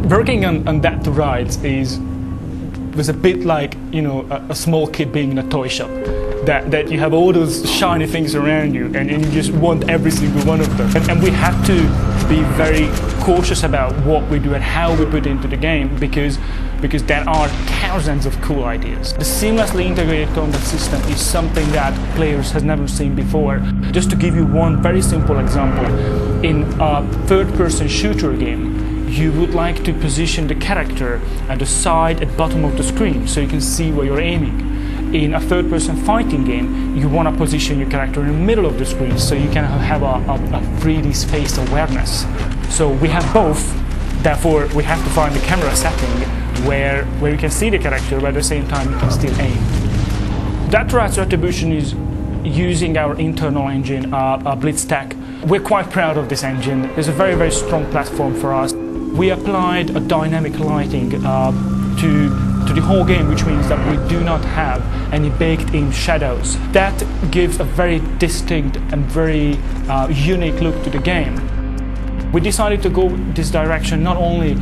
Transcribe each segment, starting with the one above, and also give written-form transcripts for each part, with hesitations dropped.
Working on That to Rights was a bit like, a small kid being in a toy shop. That you have all those shiny things around you and you just want every single one of them. And we have to be very cautious about what we do and how we put into the game because there are thousands of cool ideas. The seamlessly integrated combat system is something that players have never seen before. Just to give you one very simple example, in a third-person shooter game, you would like to position the character at the side at bottom of the screen so you can see where you're aiming. In a third-person fighting game, you want to position your character in the middle of the screen so you can have a 3D space awareness. So we have both, therefore we have to find the camera setting where you can see the character but at the same time you can still aim. That to Rights Retribution is using our internal engine, BlitzTech. We're quite proud of this engine. It's a very, very strong platform for us. We applied a dynamic lighting to the whole game, which means that we do not have any baked-in shadows. That gives a very distinct and very unique look to the game. We decided to go this direction not only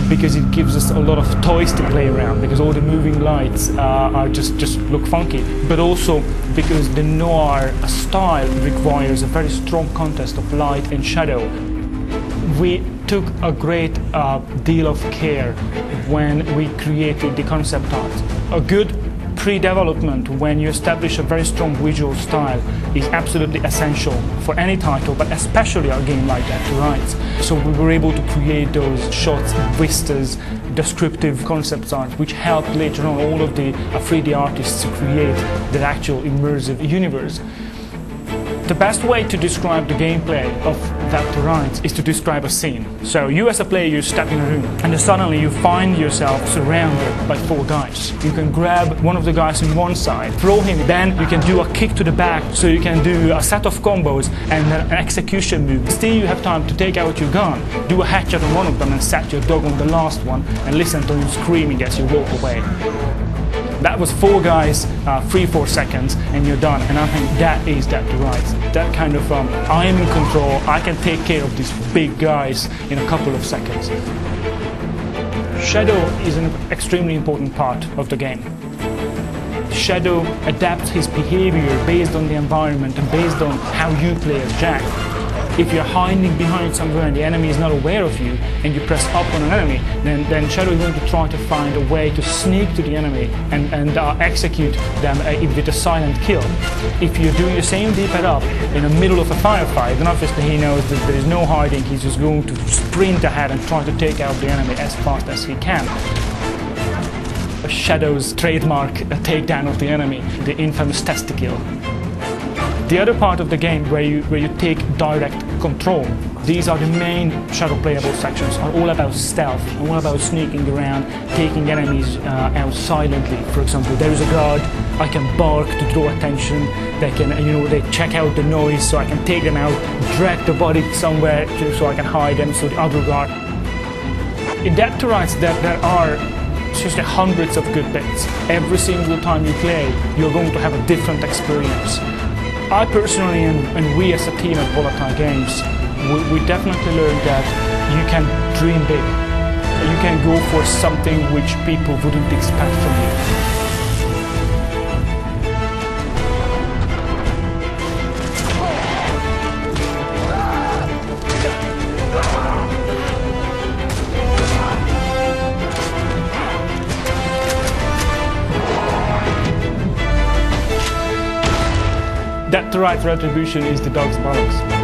because it gives us a lot of toys to play around, because all the moving lights are just look funky, but also because the noir style requires a very strong contrast of light and shadow. We took a great deal of care when we created the concept art. A good pre-development, when you establish a very strong visual style, is absolutely essential for any title, but especially a game like That to Rights. So we were able to create those shots, vistas, descriptive concept art, which helped later on all of the 3D artists to create the actual immersive universe. The best way to describe the gameplay of That to Rights is to describe a scene. So you as a player, you step in a room and then suddenly you find yourself surrounded by 4 guys. You can grab one of the guys on one side, throw him, then you can do a kick to the back, so you can do a set of combos and an execution move. Still you have time to take out your gun, do a headshot on one of them and set your dog on the last one and listen to him screaming as you walk away. That was 4 guys, 3-4 seconds, and you're done. And I think that is That to Rights. That kind of, I am in control, I can take care of these big guys in a couple of seconds. Shadow is an extremely important part of the game. Shadow adapts his behavior based on the environment and based on how you play as Jack. If you're hiding behind somewhere and the enemy is not aware of you and you press up on an enemy, then Shadow is going to try to find a way to sneak to the enemy and execute them with a silent kill. If you're doing the same D-pad up in the middle of a firefight, then obviously he knows that there is no hiding, he's just going to sprint ahead and try to take out the enemy as fast as he can. Shadow's trademark takedown of the enemy, the infamous testicle. The other part of the game where you take direct control, these are the main Shadow playable sections, are all about stealth, all about sneaking around, taking enemies out silently. For example, there is a guard, I can bark to draw attention, they can, they check out the noise so I can take them out, drag the body somewhere so I can hide them so the other guard. In That to Rights there are seriously hundreds of good bits. Every single time you play, you're going to have a different experience. I personally, and we as a team at Volatile Games, we definitely learned that you can dream big. You can go for something which people wouldn't expect from you. That to Rights Retribution is the dog's bollocks.